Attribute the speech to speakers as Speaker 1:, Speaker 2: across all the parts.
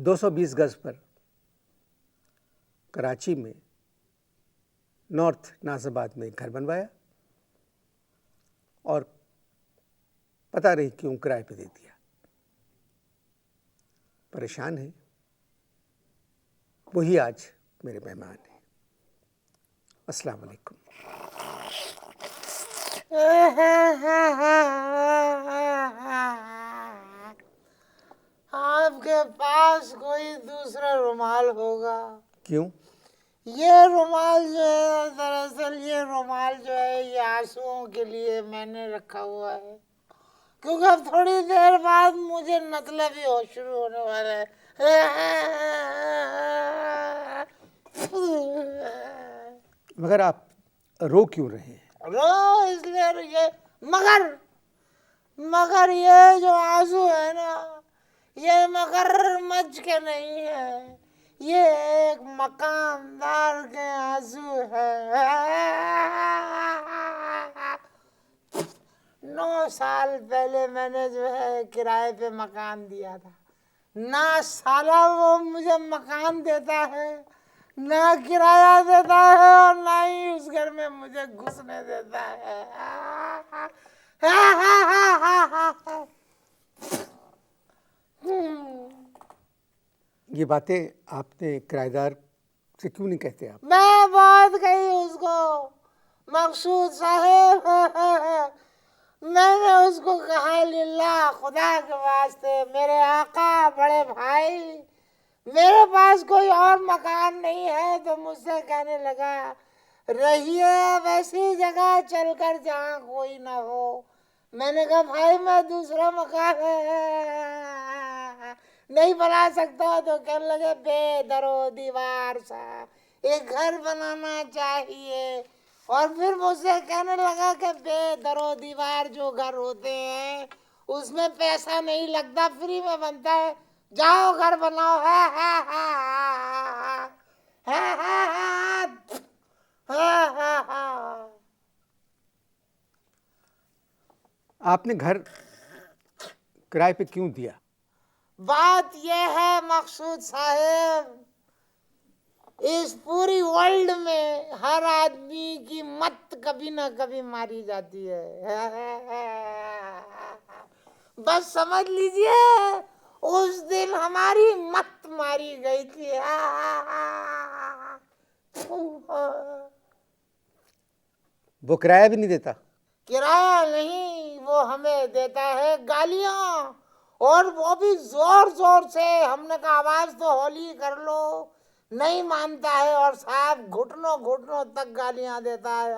Speaker 1: 220 गज पर कराची में नॉर्थ नाजिबाद में एक घर बनवाया और पता नहीं क्यों किराए पे दे दिया। परेशान है, वही आज मेरे मेहमान हैं। अस्सलाम वालेकुम।
Speaker 2: आपके पास कोई दूसरा रुमाल होगा?
Speaker 1: क्यों?
Speaker 2: ये रुमाल जो है, दरअसल ये रुमाल जो है ये आंसुओं के लिए मैंने रखा हुआ है, क्योंकि अब थोड़ी देर बाद मुझे नतलबी हो शुरू होने वाला है।
Speaker 1: मगर आप रो क्यों रहे हैं?
Speaker 2: रो इसलिए ये मगर ये जो आंसू है ना, ये मगरमच्छ के नहीं है, ये एक मकानदार के आंसू है। 9 साल पहले मैंने जो है किराए पे मकान दिया था। ना साला वो मुझे मकान देता है, ना किराया देता है, और ना ही उस घर में मुझे घुसने देता है।
Speaker 1: ये बातें आपने किराएदार से क्यों नहीं कहते आप?
Speaker 2: मैं बहुत कही उसको, मकसूद साहब, मैंने उसको कहा लिल्लाह खुदा के वास्ते, मेरे आका, बड़े भाई, मेरे पास कोई और मकान नहीं है। तो मुझसे कहने लगा, रहिए वैसी जगह चलकर जहाँ कोई ना हो। मैंने कहा भाई मैं दूसरा मकान नहीं बना सकता। तो कहने लगे बेदरो दीवार सा एक घर बनाना चाहिए। और फिर मुझसे कहने लगा कि बेदरो दीवार जो घर होते हैं उसमें पैसा नहीं लगता, फ्री में बनता है, जाओ घर बनाओ।
Speaker 1: आपने घर किराए पे क्यों दिया?
Speaker 2: बात यह है मकसूद साहब, इस पूरी वर्ल्ड में हर आदमी की मत कभी ना कभी मारी जाती है। बस समझ लीजिए उस दिन हमारी मत मारी गई थी।
Speaker 1: वो किराया भी नहीं देता?
Speaker 2: किराया नहीं, वो हमें देता है गालियां, और वो भी जोर जोर से। हमने कहा आवाज तो हौली कर लो, नहीं मानता है, और साहब घुटनों घुटनों तक गालियां देता है।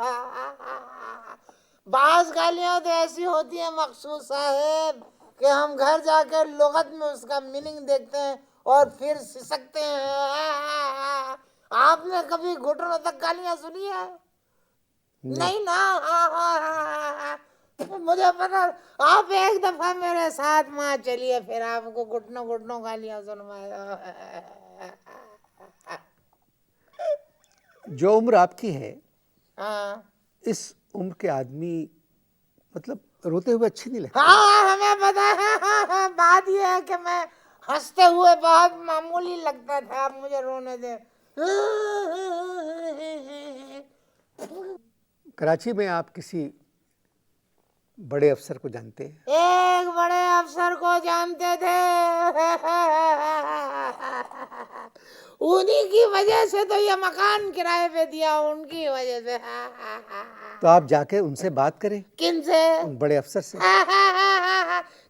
Speaker 2: बाज गालियां तो ऐसी होती है मकसूद साहब कि हम घर जाकर लुगत में उसका मीनिंग देखते हैं और फिर सिसकते हैं। आपने कभी घुटनों तक गालियां सुनी है? नहीं ना। मुझे पता, आप एक दफा मेरे साथ वहां चलिए, फिर आपको घुटनों घुटनों गालियां सुनवाएगा।
Speaker 1: जो उम्र आपकी है,
Speaker 2: हाँ
Speaker 1: इस उम्र के आदमी मतलब रोते हुए अच्छे नहीं लगते।
Speaker 2: हाँ हमें पता है। बात यह है कि मैं हंसते हुए बहुत मामूली लगता था, आप मुझे रोने दे।
Speaker 1: कराची में आप किसी बड़े अफसर को जानते हैं?
Speaker 2: एक बड़े अफसर को जानते थे, उन्हीं की वजह से तो ये मकान किराए पे दिया, उनकी वजह से।
Speaker 1: तो आप जाके उनसे बात करें।
Speaker 2: किनसे?
Speaker 1: उन बड़े अफसर से।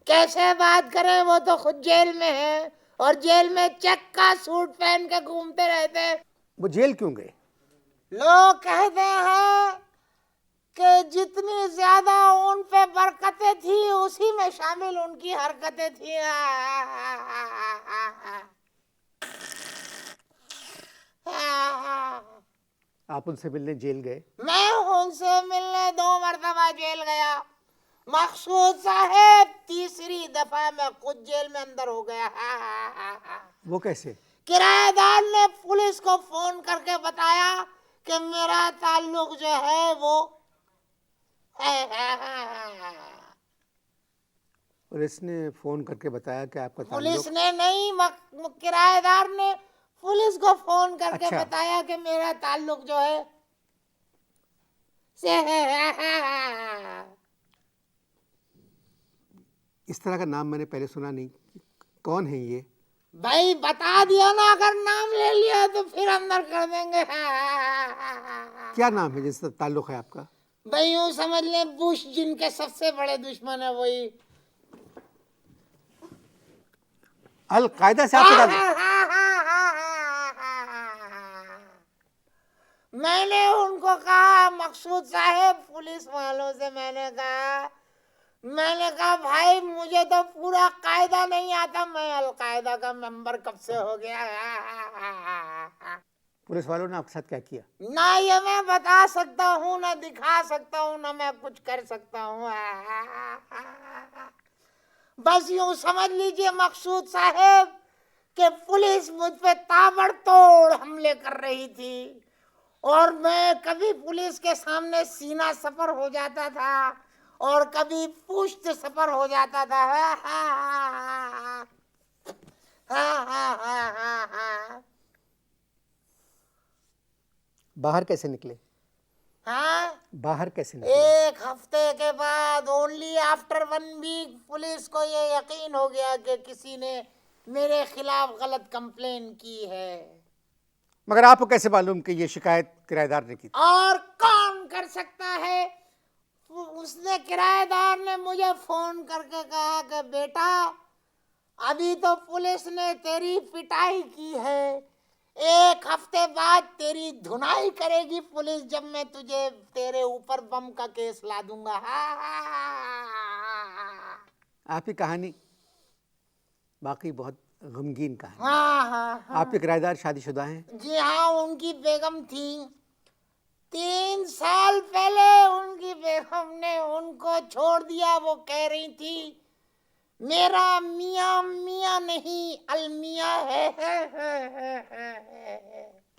Speaker 2: कैसे बात करें, वो तो खुद जेल में है, और जेल में चेक का सूट पहन के घूमते रहते हैं।
Speaker 1: वो जेल क्यों गए?
Speaker 2: लोग कहते हैं कि जितनी ज्यादा उन पे बरकतें थी उसी में शामिल उनकी हरकतें थी।
Speaker 1: आप उनसे मिलने जेल गए?
Speaker 2: मैं उनसे मिलने 2 मरतबा जेल गया मकसूद साहब, तीसरी दफा मैं खुद जेल में अंदर हो गया।
Speaker 1: वो कैसे?
Speaker 2: किराएदार ने पुलिस को फोन करके बताया कि मेरा ताल्लुक जो है वो
Speaker 1: पुलिस ने फोन करके बताया कि आपका
Speaker 2: पुलिस
Speaker 1: ताल्लुक।
Speaker 2: ने नहीं, किराएदार ने पुलिस को फोन करके
Speaker 1: अच्छा।
Speaker 2: बताया कि मेरा ताल्लुक जो है से
Speaker 1: इस तरह का नाम मैंने पहले सुना नहीं। कौन है ये?
Speaker 2: भाई बता दिया ना, अगर नाम ले लिया तो फिर अंदर कर देंगे।
Speaker 1: क्या नाम है जिससे ताल्लुक है आपका?
Speaker 2: भाई यूं समझ ले, बुश जिनके सबसे बड़े दुश्मन है वही।
Speaker 1: अल कायदा से आपका ताल्लुक?
Speaker 2: मैंने उनको कहा, मकसूद साहब पुलिस वालों से मैंने कहा भाई मुझे तो पूरा कायदा नहीं आता, मैं अलकायदा का मेंबर कब से हो गया।
Speaker 1: पुलिस वालों ने आपके साथ क्या किया?
Speaker 2: ना ये मैं बता सकता हूँ, ना दिखा सकता हूँ, ना मैं कुछ कर सकता हूँ। बस यूं समझ लीजिए मकसूद साहब कि पुलिस मुझ पे ताबड़तोड़ हमले कर रही थी और मैं कभी पुलिस के सामने सीना सफर हो जाता था और कभी पुश्त सफर हो जाता था।
Speaker 1: बाहर कैसे निकले?
Speaker 2: हाँ,
Speaker 1: बाहर कैसे निकले?
Speaker 2: एक हफ्ते के बाद, ओनली आफ्टर 1 वीक, पुलिस को ये यकीन हो गया कि किसी ने मेरे खिलाफ गलत कंप्लेन की है।
Speaker 1: मगर आपको कैसे मालूम कि ये शिकायत किराएदार ने की थी?
Speaker 2: और कौन कर सकता है? उसने, किराएदार ने मुझे फोन करके कहा कि बेटा अभी तो पुलिस ने तेरी पिटाई की है, 1 हफ्ते बाद तेरी धुनाई करेगी पुलिस जब मैं तुझे तेरे ऊपर बम का केस ला दूंगा।
Speaker 1: आपकी कहानी बाकी बहुत गमगीन कहानी।
Speaker 2: हाँ।
Speaker 1: आपके किराएदार शादीशुदा हैं?
Speaker 2: जी हाँ, उनकी बेगम थी। 3 साल पहले उनकी बेगम ने उनको छोड़ दिया। वो कह रही थी मेरा मियाँ मियाँ नहीं अलमिया है।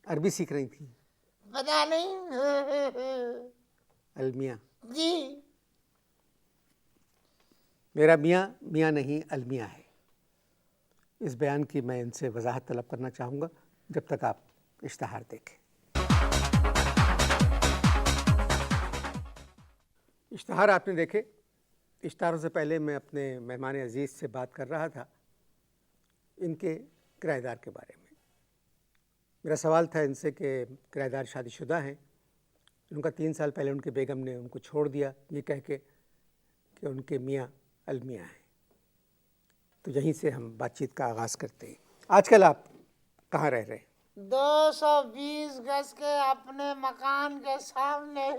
Speaker 1: अरबी सीख रही थी?
Speaker 2: पता नहीं।
Speaker 1: अलमिया।
Speaker 2: जी,
Speaker 1: मेरा मियाँ मियाँ नहीं अलमिया है। इस बयान की मैं इनसे वजाहत तलब करना चाहूँगा जब तक आप इश्तहार देखें। इश्तहार आपने देखे। इश्तहारों से पहले मैं अपने मेहमान अजीज़ से बात कर रहा था इनके किराएदार के बारे में। मेरा सवाल था इनसे कि किराएदार शादीशुदा हैं। उनका 3 साल पहले उनके बेगम ने उनको छोड़ दिया ये कह के कि उनके मियाँ अलमिया हैं। तो यहीं से हम बातचीत का आगाज़ करते हैं। आजकल आप कहाँ रह रहे हैं?
Speaker 2: 220 गज के अपने मकान के सामने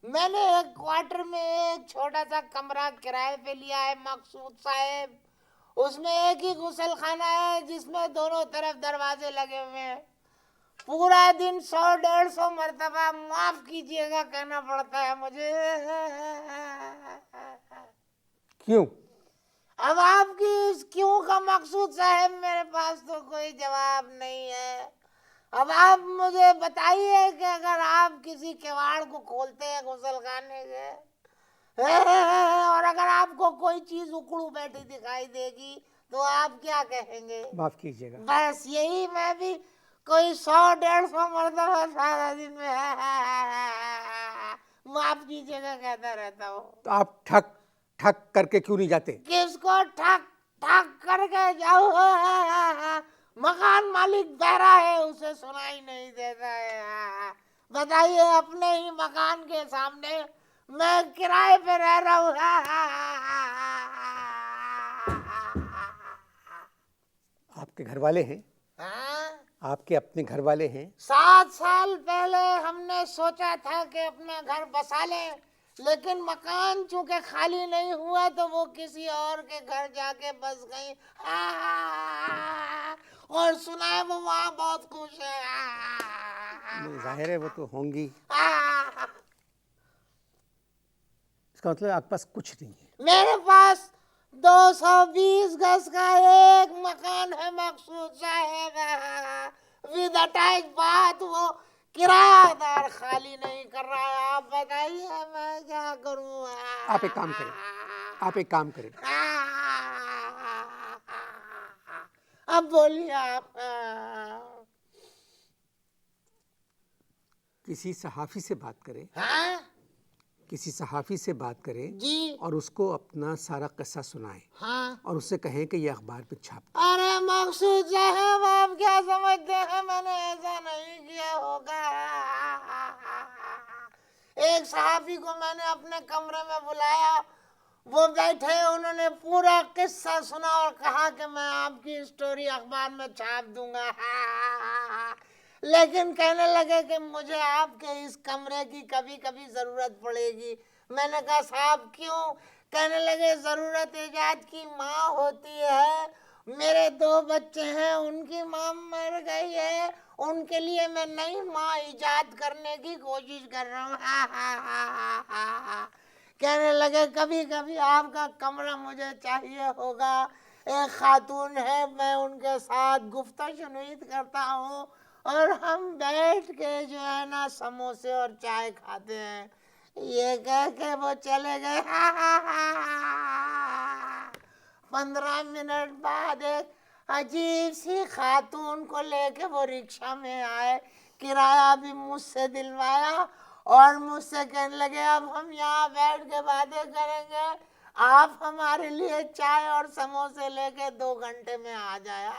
Speaker 2: मैंने एक क्वार्टर में एक छोटा सा कमरा किराए पे लिया है मकसूद साहब। उसमें एक ही गुसल खाना है जिसमें दोनों तरफ दरवाजे लगे हुए हैं। पूरा दिन 100-150 मरतबा माफ कीजिएगा कहना पड़ता है मुझे।
Speaker 1: क्यों?
Speaker 2: अब आपकी इस क्यों का मकसूद साहब मेरे पास तो कोई जवाब नहीं है। अब आप मुझे बताइए कि अगर आप किसी किवाड़ को खोलते हैं गुसलखाने के और अगर आपको कोई चीज उकड़ू बैठी दिखाई देगी तो आप क्या कहेंगे?
Speaker 1: माफ़ कीजिएगा।
Speaker 2: बस यही मैं भी कोई 100-150 मरतबा सारा दिन में माफ कीजिएगा कहता रहता हूँ।
Speaker 1: तो आप ठक ठक करके क्यों नहीं जाते?
Speaker 2: किसको ठक ठक करके जाओ? मकान मालिक बहरा है, उसे सुनाई नहीं देता है। बताइए, अपने ही मकान के सामने मैं किराए पे रह रहा हूँ।
Speaker 1: आपके घर वाले हैं? आपके अपने घर वाले हैं?
Speaker 2: 7 साल पहले हमने सोचा था कि अपना घर बसा लें, लेकिन मकान चूंकि खाली नहीं हुआ तो वो किसी और के घर जाके बस गई। और सुना है वो वहाँ बहुत खुश है।
Speaker 1: नहीं, जाहिर है वो तो होंगी। इसका मतलब आपके पास कुछ नहीं है?
Speaker 2: मेरे पास 220 गज का एक मकान है मकसूद साहब, विद अटैच बात। वो किराएदार खाली नहीं कर रहा है। आप बताइए मैं क्या करूं?
Speaker 1: आप एक काम करें, आप एक काम करें,
Speaker 2: अब बोलिए आप।
Speaker 1: किसी सहाफ़ी से बात करें,
Speaker 2: हाँ
Speaker 1: किसी सहाफ़ी से बात करें
Speaker 2: जी।
Speaker 1: और उसको अपना सारा किस्सा सुनाएं
Speaker 2: हाँ।
Speaker 1: और उससे कहें कि ये अखबार पे छाप।
Speaker 2: अरे मकसूद साहब, आप क्या समझते हैं मैंने ऐसा नहीं किया होगा। एक सहाफी को मैंने अपने कमरे में बुलाया, वो बैठे, उन्होंने पूरा किस्सा सुना और कहा कि मैं आपकी स्टोरी अखबार में छाप दूंगा। लेकिन कहने लगे कि मुझे आपके इस कमरे की कभी कभी जरूरत पड़ेगी। मैंने कहा साहब क्यों? कहने लगे जरूरत इजाद की माँ होती है, मेरे 2 बच्चे हैं, उनकी माँ मर गई है, उनके लिए मैं नई माँ इजाद करने की कोशिश कर रहा हूँ। कहने लगे कभी कभी आपका कमरा मुझे चाहिए होगा। एक खातून है, मैं उनके साथ गुफ्तशुनीद करता हूँ और हम बैठ के जो है ना समोसे और चाय खाते हैं। ये कह के वो चले गए। 15 मिनट बाद एक अजीब सी खातून को लेके वो रिक्शा में आए, किराया भी मुझसे दिलवाया और मुझसे कहने लगे अब हम यहाँ बैठ के बातें करेंगे, आप हमारे लिए चाय और समोसे लेके 2 घंटे में आ जाए।